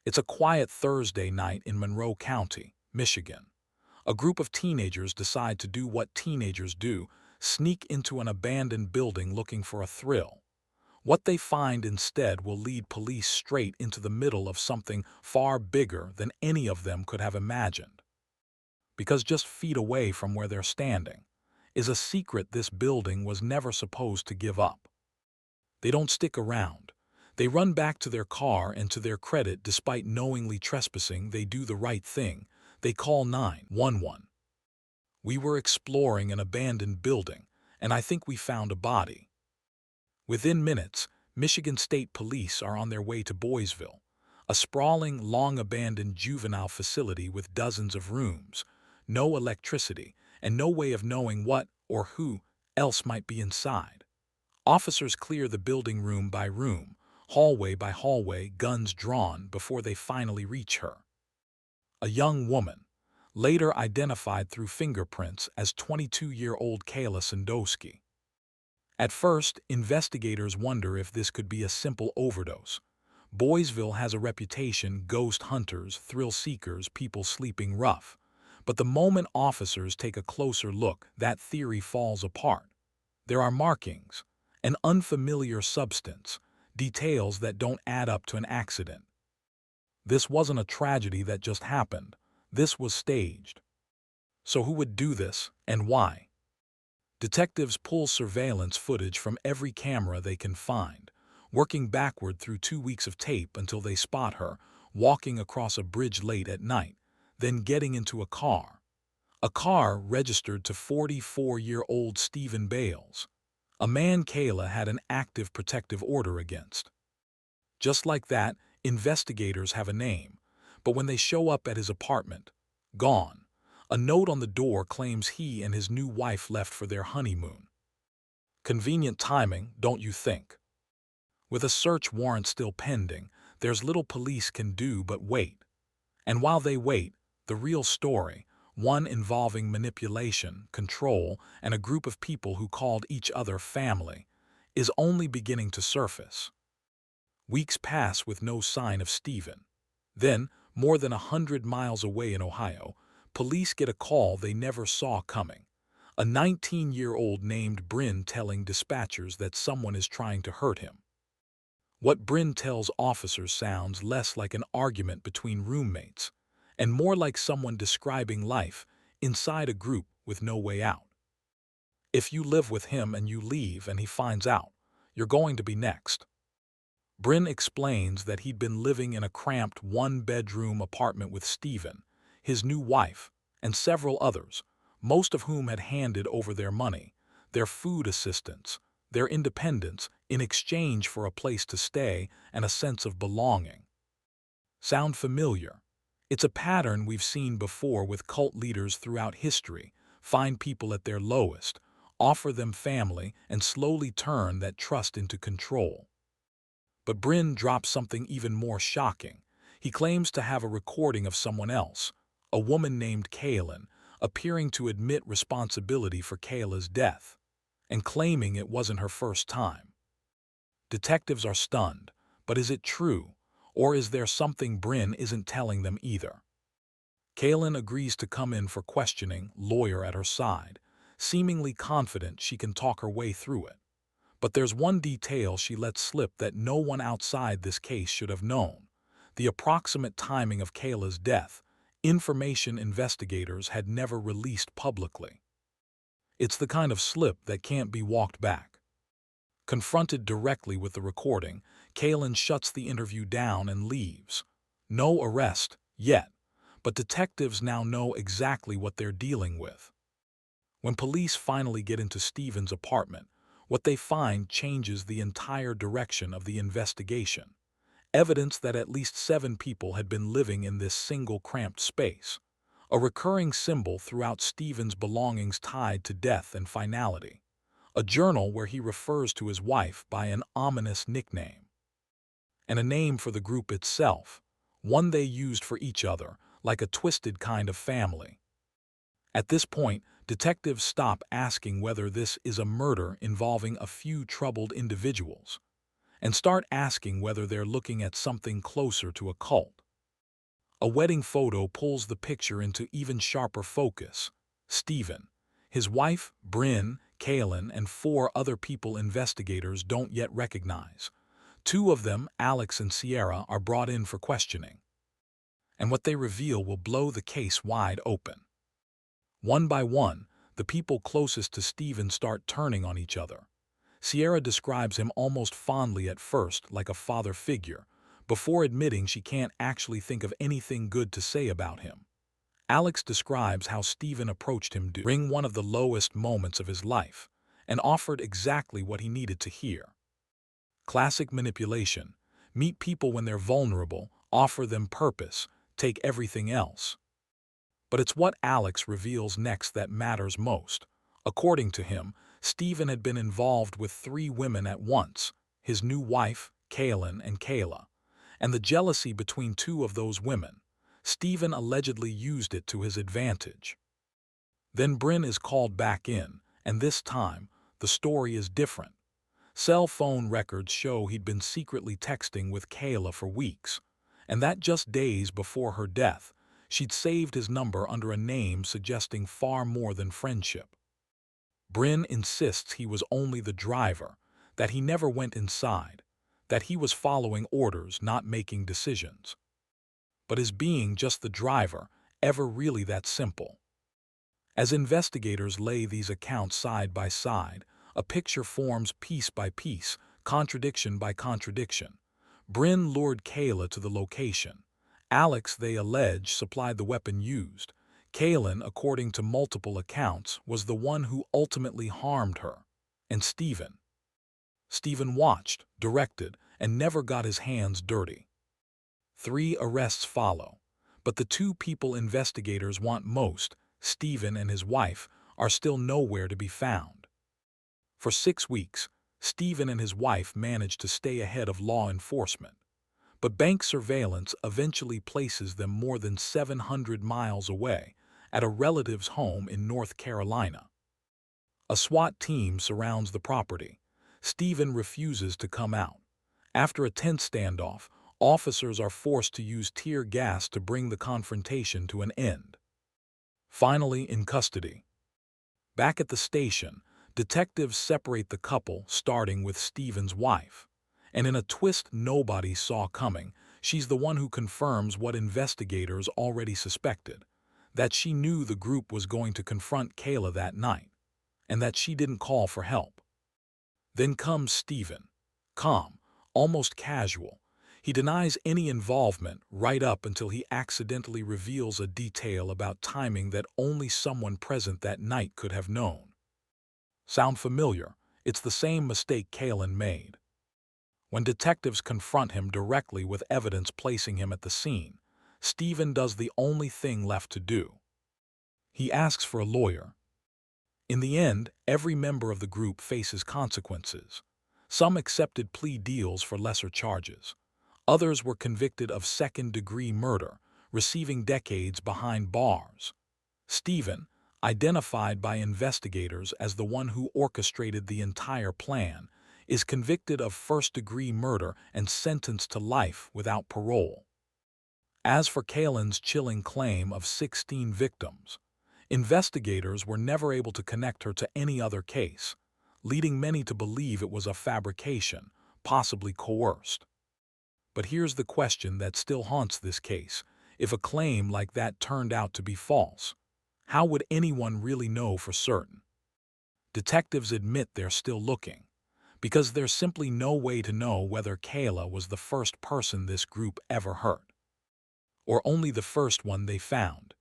It's a quiet Thursday night in Monroe County, Michigan. A group of teenagers decide to do what teenagers do, sneak into an abandoned building looking for a thrill. What they find instead will lead police straight into the middle of something far bigger than any of them could have imagined. Because just feet away from where they're standing is a secret this building was never supposed to give up. They don't stick around. They run back to their car, and to their credit, despite knowingly trespassing, they do the right thing. They call 911. "We were exploring an abandoned building, and I think we found a body." Within minutes, Michigan State Police are on their way to Boysville, a sprawling, long-abandoned juvenile facility with dozens of rooms, no electricity, and no way of knowing what or who else might be inside. Officers clear the building room by room, hallway by hallway, guns drawn, before they finally reach her. A young woman, later identified through fingerprints as 22-year-old Kayla Sedoskey. At first, investigators wonder if this could be a simple overdose. Boysville has a reputation: ghost hunters, thrill seekers, people sleeping rough. But the moment officers take a closer look, that theory falls apart. There are markings, an unfamiliar substance, details that don't add up to an accident. This wasn't a tragedy that just happened. This was staged. So who would do this, and why? Detectives pull surveillance footage from every camera they can find, working backward through 2 weeks of tape until they spot her walking across a bridge late at night, then getting into a car. A car registered to 44-year-old Stephen Bales, a man Kayla had an active protective order against. Just like that, investigators have a name, but when they show up at his apartment, gone. A note on the door claims he and his new wife left for their honeymoon. Convenient timing, don't you think? With a search warrant still pending, there's little police can do but wait. And while they wait, the real story, one involving manipulation, control, and a group of people who called each other family, is only beginning to surface. Weeks pass with no sign of Stephen. Then, more than 100 miles away in Ohio, police get a call they never saw coming. A 19-year-old named Bryn telling dispatchers that someone is trying to hurt him. What Bryn tells officers sounds less like an argument between roommates, and more like someone describing life inside a group with no way out. "If you live with him and you leave and he finds out, you're going to be next." Bryn explains that he'd been living in a cramped one-bedroom apartment with Stephen, his new wife, and several others, most of whom had handed over their money, their food assistance, their independence in exchange for a place to stay and a sense of belonging. Sound familiar? It's a pattern we've seen before with cult leaders throughout history: find people at their lowest, offer them family, and slowly turn that trust into control. But Bryn drops something even more shocking. He claims to have a recording of someone else, a woman named Kayla, appearing to admit responsibility for Kayla's death, and claiming it wasn't her first time. Detectives are stunned, but is it true, or is there something Bryn isn't telling them either? Kayla agrees to come in for questioning, lawyer at her side, seemingly confident she can talk her way through it. But there's one detail she lets slip that no one outside this case should have known: the approximate timing of Kayla's death, information investigators had never released publicly. It's the kind of slip that can't be walked back. Confronted directly with the recording, Kayla shuts the interview down and leaves. No arrest yet, but detectives now know exactly what they're dealing with. When police finally get into Stephen's apartment, what they find changes the entire direction of the investigation. Evidence that at least 7 people had been living in this single cramped space. A recurring symbol throughout Stephen's belongings tied to death and finality. A journal where he refers to his wife by an ominous nickname. And a name for the group itself, one they used for each other, like a twisted kind of family. At this point, detectives stop asking whether this is a murder involving a few troubled individuals, and start asking whether they're looking at something closer to a cult. A wedding photo pulls the picture into even sharper focus. Stephen, his wife, Bryn, Kayla, and 4 other people investigators don't yet recognize. 2 of them, Alex and Sierra, are brought in for questioning. And what they reveal will blow the case wide open. One by one, the people closest to Stephen start turning on each other. Sierra describes him almost fondly at first, like a father figure, before admitting she can't actually think of anything good to say about him. Alex describes how Stephen approached him during one of the lowest moments of his life and offered exactly what he needed to hear. Classic manipulation: meet people when they're vulnerable, offer them purpose, take everything else. But it's what Alex reveals next that matters most. According to him, Stephen had been involved with 3 women at once: his new wife, Kayla, and Kayla. And the jealousy between 2 of those women, Stephen allegedly used it to his advantage. Then Bryn is called back in, and this time, the story is different. Cell phone records show he'd been secretly texting with Kayla for weeks, and that just days before her death, she'd saved his number under a name suggesting far more than friendship. Bryn insists he was only the driver, that he never went inside, that he was following orders, not making decisions. But is being just the driver ever really that simple? As investigators lay these accounts side by side, a picture forms piece by piece, contradiction by contradiction. Bryn lured Kayla to the location. Alex, they allege, supplied the weapon used. Kayla, according to multiple accounts, was the one who ultimately harmed her. And Stephen watched, directed, and never got his hands dirty. 3 arrests follow, but the 2 people investigators want most, Stephen and his wife, are still nowhere to be found. For 6 weeks, Stephen and his wife managed to stay ahead of law enforcement, but bank surveillance eventually places them more than 700 miles away at a relative's home in North Carolina. A SWAT team surrounds the property. Stephen refuses to come out. After a tense standoff, officers are forced to use tear gas to bring the confrontation to an end. Finally in custody. Back at the station, detectives separate the couple, starting with Stephen's wife. And in a twist nobody saw coming, she's the one who confirms what investigators already suspected: that she knew the group was going to confront Kayla that night, and that she didn't call for help. Then comes Stephen. Calm, almost casual. He denies any involvement right up until he accidentally reveals a detail about timing that only someone present that night could have known. Sound familiar? It's the same mistake Kayla made. When detectives confront him directly with evidence placing him at the scene, Stephen does the only thing left to do. He asks for a lawyer. In the end, every member of the group faces consequences. Some accepted plea deals for lesser charges. Others were convicted of second-degree murder, receiving decades behind bars. Stephen, identified by investigators as the one who orchestrated the entire plan, is convicted of first-degree murder and sentenced to life without parole. As for Kayla's chilling claim of 16 victims, investigators were never able to connect her to any other case, leading many to believe it was a fabrication, possibly coerced. But here's the question that still haunts this case: if a claim like that turned out to be false, how would anyone really know for certain? Detectives admit they're still looking, because there's simply no way to know whether Kayla was the first person this group ever hurt, or only the first one they found.